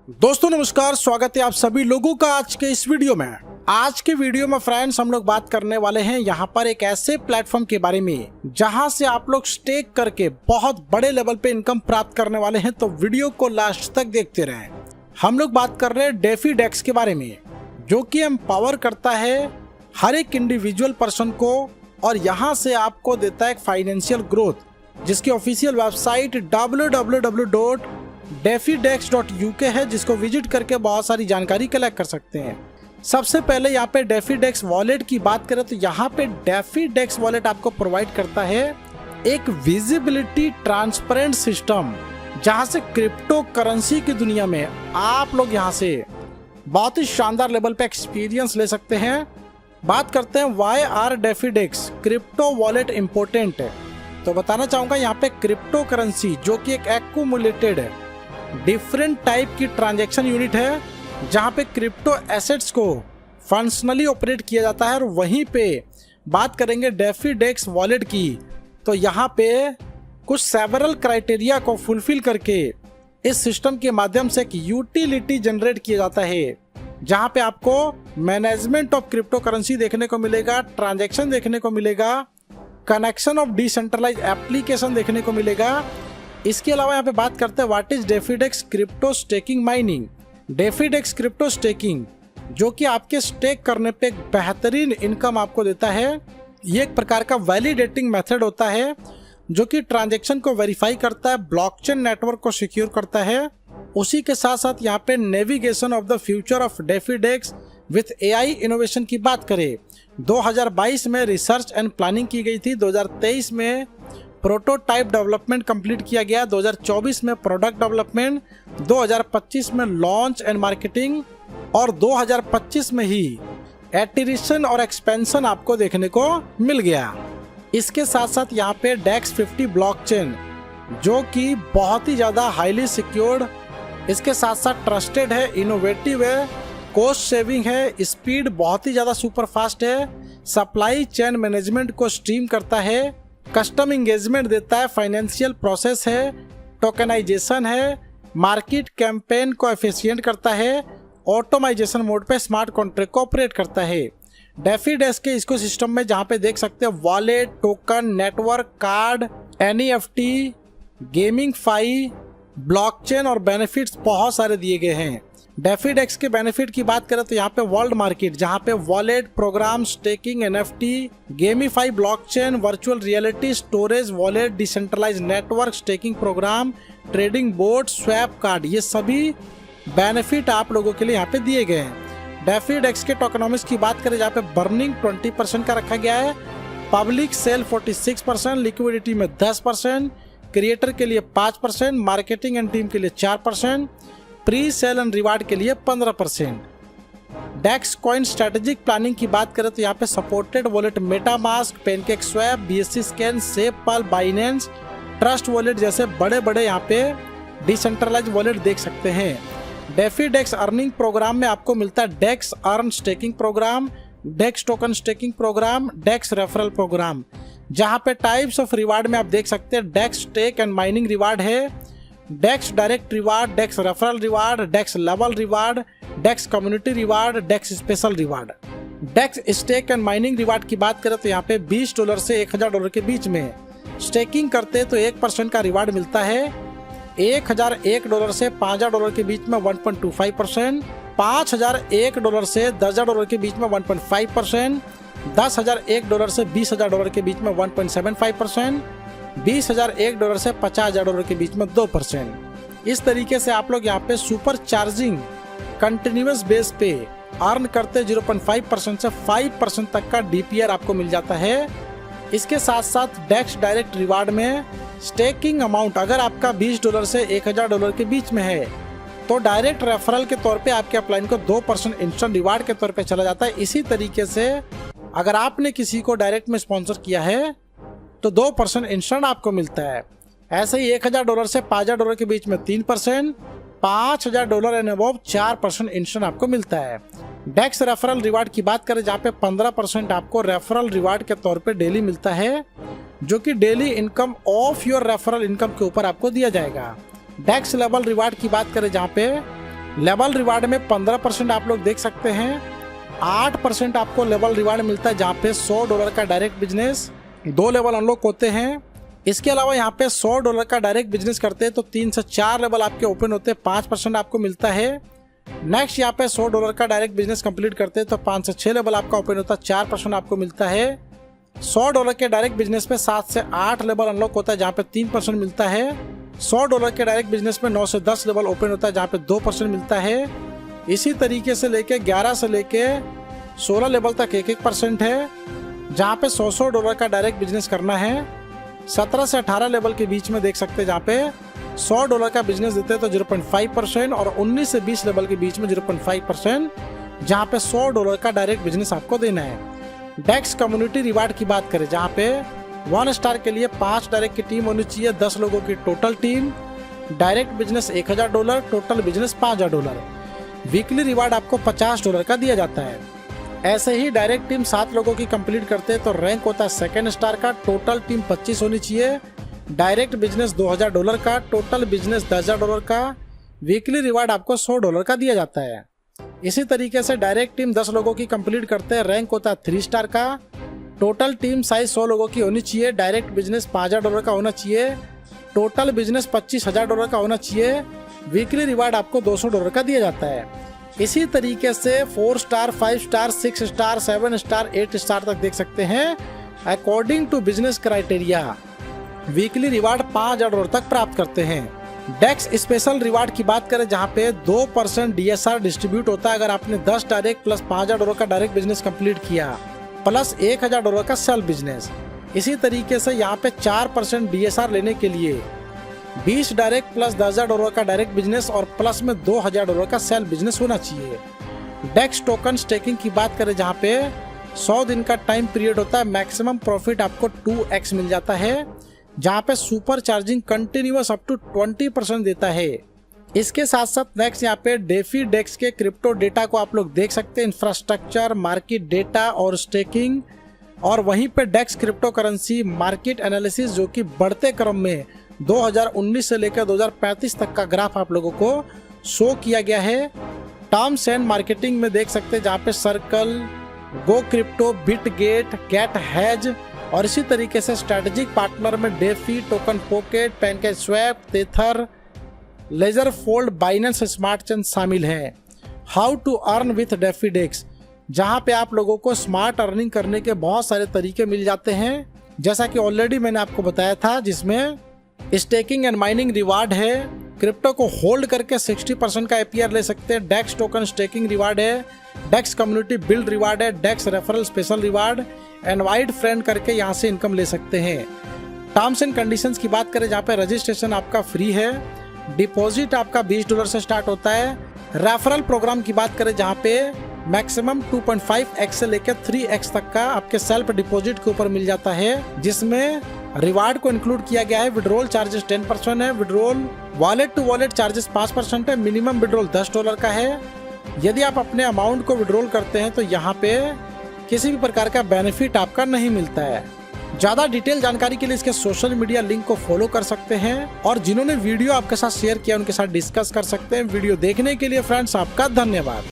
दोस्तों नमस्कार, स्वागत है आप सभी लोगों का आज के इस वीडियो में। आज के वीडियो में फ्रेंड्स हम लोग बात करने वाले हैं यहाँ पर एक ऐसे प्लेटफॉर्म के बारे में जहाँ से आप लोग स्टेक करके बहुत बड़े लेवल पे इनकम प्राप्त करने वाले हैं, तो वीडियो को लास्ट तक देखते रहें। हम लोग बात कर रहे हैं डेफी डेक्स के बारे में, जो कि एम्पावर करता है हर एक इंडिविजुअल पर्सन को और यहाँ से आपको देता है एक फाइनेंशियल ग्रोथ, जिसकी ऑफिशियल वेबसाइट www.defidex.uk है, जिसको विजिट करके बहुत सारी जानकारी कलेक्ट कर सकते हैं। सबसे पहले यहाँ पे डेफीडेक्स वॉलेट की बात करें तो यहाँ पे डेफीडेक्स वॉलेट आपको प्रोवाइड करता है एक विजिबिलिटी ट्रांसपेरेंट सिस्टम, जहाँ से क्रिप्टो करेंसी की दुनिया में आप लोग यहाँ से बहुत ही शानदार लेवल पे एक्सपीरियंस ले सकते हैं। बात करते हैं why are DefiDex crypto wallet important है, तो बताना चाहूंगा यहाँ पे क्रिप्टो करेंसी जो कि एक एक्यूमुलेटेड डिफरेंट टाइप की ट्रांजैक्शन यूनिट है, जहाँ पे क्रिप्टो एसेट्स को फंक्शनली ऑपरेट किया जाता है। और वहीं पे बात करेंगे डेफीडेक्स वॉलेट की, तो यहाँ पे कुछ सेवरल क्राइटेरिया को फुलफिल करके इस सिस्टम के माध्यम से एक यूटिलिटी जनरेट किया जाता है, जहाँ पे आपको मैनेजमेंट ऑफ क्रिप्टो करेंसी देखने को मिलेगा, ट्रांजैक्शन देखने को मिलेगा, कनेक्शन ऑफ डिसेंट्रलाइज एप्लीकेशन देखने को मिलेगा। इसके अलावा यहाँ पे बात करते हैं what is DefiDex crypto staking mining. DefiDex crypto staking जो कि आपके स्टेक करने पे एक बेहतरीन इनकम आपको देता है। ये एक प्रकार का वैलिडेटिंग मेथड होता है जो कि ट्रांजैक्शन को वेरीफाई करता है, ब्लॉकचेन नेटवर्क को सिक्योर करता है। उसी के साथ साथ यहाँ पे navigation of the future of DefiDex with AI innovation की बात करें, 2022 में रिसर्च एंड प्लानिंग की गई थी, 2023 में प्रोटोटाइप डेवलपमेंट कंप्लीट किया गया, 2024 में प्रोडक्ट डेवलपमेंट, 2025 में लॉन्च एंड मार्केटिंग और 2025 में ही एटिरेशन और एक्सपेंशन आपको देखने को मिल गया। इसके साथ साथ यहाँ पे डेक्स 50 ब्लॉकचेन जो कि बहुत ही ज़्यादा हाईली सिक्योर्ड, इसके साथ साथ ट्रस्टेड है, इनोवेटिव है, कॉस्ट सेविंग है, स्पीड बहुत ही ज़्यादा सुपर फास्ट है, सप्लाई चेन मैनेजमेंट को स्ट्रीम करता है, कस्टम इंगेजमेंट देता है, फाइनेंशियल प्रोसेस है, टोकनाइजेशन है, मार्केट कैंपेन को एफिशिएंट करता है, ऑटोमाइजेशन मोड पे स्मार्ट कॉन्ट्रैक्ट को ऑपरेट करता है। डेफीडेक्स के इसको सिस्टम में जहाँ पे देख सकते हैं wallet, token, network, card, NEFT, gaming fi, blockchain और बेनिफिट्स बहुत सारे दिए गए हैं। डेफीडेक्स के बेनिफिट की बात करें तो यहाँ पे वर्ल्ड मार्केट, जहाँ पे wallet, program, staking, NFT, gamify, blockchain, virtual reality, storage, wallet, decentralize network, staking program, trading board, swap card, ये सभी बेनिफिट आप लोगों के लिए यहाँ पे दिए गए हैं। डेफीडेक्स के टोकनॉमिक्स की बात करें, जहाँ पे बर्निंग 20% का रखा गया है, पब्लिक सेल 46%, लिक्विडिटी में 10%, क्रिएटर के लिए 5%, मार्केटिंग एंड टीम के लिए 4%, प्री सेल एंड रिवार्ड के लिए 15%। डेक्स कॉइन स्ट्रेटेजिक प्लानिंग की बात करें तो यहाँ पे supported wallet MetaMask, PancakeSwap, BSC scan, SafePal, Binance, trust wallet जैसे बड़े बड़े यहाँ पे डिसेंट्रलाइज वॉलेट देख सकते हैं। डेफीडेक्स अर्निंग प्रोग्राम में आपको मिलता है डेक्स अर्न स्टेकिंग प्रोग्राम, डेक्स टोकन स्टेकिंग प्रोग्राम, डेक्स रेफरल प्रोग्राम, जहाँ पे टाइप्स ऑफ रिवार्ड में आप देख सकते हैं dex stake and mining reward है, dex direct reward, dex referral reward, dex level reward, dex community reward, dex special reward. Dex stake and mining reward की बात करें तो यहाँ पे $20 से $1000 के बीच में स्टेकिंग करते तो 1% का रिवार्ड मिलता है, $1001 से $5000 के बीच में 1.25%, $5001 से $10,000 के बीच में 1.5%, $10,001 से $20,000 के बीच में 1.75%, $20,001 से $50,000 के बीच में 2%। इस तरीके से आप लोग यहाँ पे सुपर चार्जिंग कंटिन्यूअस बेस पे अर्न करते 0.5% से 5% तक का डीपीआर आपको मिल जाता है। इसके साथ साथ डेक्स डायरेक्ट रिवार्ड में स्टेकिंग अमाउंट अगर आपका $20 से $1000 के बीच में है तो डायरेक्ट रेफरल के तौर पे आपके अपलाइन को 2% इंस्टेंट रिवार्ड के तौर पे चला जाता है। इसी तरीके से अगर आपने किसी को डायरेक्ट में स्पॉन्सर किया है तो 2% इंस्टेंट आपको मिलता है। ऐसे ही $1000 से $5000 के बीच में 3%, $5000 एंड अबव 4% इंस्टेंट आपको मिलता है। डेक्स रेफरल रिवार्ड की बात करें जहाँ पे 15% आपको रेफरल रिवार्ड के तौर पे डेली मिलता है, जो कि daily income of your referral income के ऊपर आपको दिया जाएगा। डेक्स लेवल रिवार्ड की बात करें जहाँ पे लेवल रिवार्ड में 15% आप लोग देख सकते हैं। 8% आपको लेवल रिवार्ड मिलता है जहाँ पे $100 का डायरेक्ट बिजनेस 2 लेवल अनलॉक होते हैं। इसके अलावा यहाँ पे $100 का डायरेक्ट बिजनेस करते हैं तो 3 से 4 लेवल आपके ओपन होते हैं, 5% आपको मिलता है। नेक्स्ट यहाँ पे $100 का डायरेक्ट बिजनेस कंप्लीट करते हैं तो 5 से 6 लेवल आपका ओपन होता है, 4% आपको मिलता है। $100 के डायरेक्ट बिजनेस पे 7 से 8 लेवल अनलॉक होता है जहाँ पे 3% मिलता है। $100 के डायरेक्ट बिजनेस में 9 से 10 लेवल ओपन होता है जहाँ पे 2% मिलता है। इसी तरीके से लेके 11 से लेके 16 लेवल तक 1% है जहाँ पे $100 का डायरेक्ट बिजनेस करना है। 17 से 18 लेवल के बीच में देख सकते हैं जहाँ पे $100 का बिजनेस देते हैं तो 0.5% और 19 से 20 लेवल के बीच में 0.5% जहाँ पे $100 का डायरेक्ट बिजनेस आपको देना है। डेक्स कम्युनिटी रिवार्ड की बात करें जहाँ पे 1 स्टार के लिए 5 डायरेक्ट की टीम होनी चाहिए, 10 लोगों की total team, direct business $1000, total business $5000। Weekly reward आपको $50 का दिया जाता है। ऐसे ही डायरेक्ट टीम 7 लोगों की कंप्लीट करते हैं तो रैंक होता है 2nd स्टार का, टोटल टीम 25 होनी चाहिए, डायरेक्ट बिजनेस $2000 का, टोटल बिजनेस $10000 का, वीकली रिवार्ड आपको $100 का दिया जाता है। इसी तरीके से डायरेक्ट टीम 10 लोगों की कंप्लीट करते हैं, रैंक होता है 3 स्टार का, टोटल टीम साइज 100 लोगों की होनी चाहिए, डायरेक्ट बिजनेस $5000 का होना चाहिए, टोटल बिजनेस $25000 का होना चाहिए, वीकली रिवार्ड आपको $200 का दिया जाता है। इसी तरीके से 4 star, 5 star, 6 star, 7 star, 8 star तक देख सकते हैं। According to business criteria weekly reward $5000 तक प्राप्त करते हैं। डेक्स स्पेशल रिवार्ड की बात करें जहां पे 2% DSR डिस्ट्रीब्यूट होता है अगर आपने 10 डायरेक्ट प्लस $5000 का डायरेक्ट बिजनेस कंप्लीट किया प्लस $1000 का सेल्फ बिजनेस। इसी तरीके से यहाँ पे 4% DSR लेने के लिए 20 डायरेक्ट प्लस $10000 का डायरेक्ट बिजनेस और प्लस में $2000 का सेल्फ बिजनेस होना चाहिए। डेक्स टोकन स्टेकिंग की बात करें जहाँ पे 100 दिन का टाइम पीरियड होता है, मैक्सिमम प्रॉफिट आपको 2x मिल जाता है, जहाँ पे super charging continuous up to 20% देता है। इसके साथ साथ नेक्स्ट यहाँ पे डेफी डेक्स के क्रिप्टो डेटा को आप लोग देख सकते हैं, इंफ्रास्ट्रक्चर, मार्केट डेटा और स्टेकिंग, और वहीं पे डेक्स क्रिप्टो करेंसी मार्केट एनालिसिस जो कि बढ़ते क्रम में 2019 से लेकर 2035 तक का ग्राफ आप लोगों को शो किया गया है। टर्म्स एंड मार्केटिंग में देख सकते हैं जहाँ पे circle, go crypto, Bitget, Gate has और इसी तरीके से स्ट्रेटेजिक पार्टनर में DeFi, token pocket, PancakeSwap, Tether, Ledger fold, Binance smart chain शामिल हैं। How to earn with DeFi dex, जहां पे आप लोगों को स्मार्ट अर्निंग करने के बहुत सारे तरीके मिल जाते हैं, जैसा कि ऑलरेडी मैंने आपको बताया था, जिसमें स्टेकिंग एंड माइनिंग रिवार्ड है, क्रिप्टो को होल्ड करके 60% का APR ले सकते हैं, डेक्स टोकन स्टेकिंग रिवार्ड है, डेक्स कम्युनिटी बिल्ड रिवार्ड है, dex referral special reward, invite friend करके यहाँ से इनकम ले सकते हैं। टर्म्स एंड कंडीशंस की बात करें जहाँ पे रजिस्ट्रेशन आपका फ्री है, डिपॉजिट आपका $20 से स्टार्ट होता है। रेफरल प्रोग्राम की बात करें जहाँ पे मैक्सिमम 2.5x से लेकर 3x तक का आपके सेल्फ डिपॉजिट के ऊपर मिल जाता है, जिसमें रिवार्ड को इंक्लूड किया गया है। विड्रॉल चार्जेस 10% है, withdrawal wallet to wallet charges 5% है, मिनिमम विड्रॉल $10 का है। यदि आप अपने अमाउंट को विड्रॉल करते हैं तो यहाँ पे किसी भी प्रकार का बेनिफिट आपका नहीं मिलता है। ज्यादा डिटेल जानकारी के लिए इसके सोशल मीडिया लिंक को फॉलो कर सकते हैं और जिन्होंने वीडियो आपके साथ शेयर किया उनके साथ डिस्कस कर सकते हैं। वीडियो देखने के लिए फ्रेंड्स आपका धन्यवाद।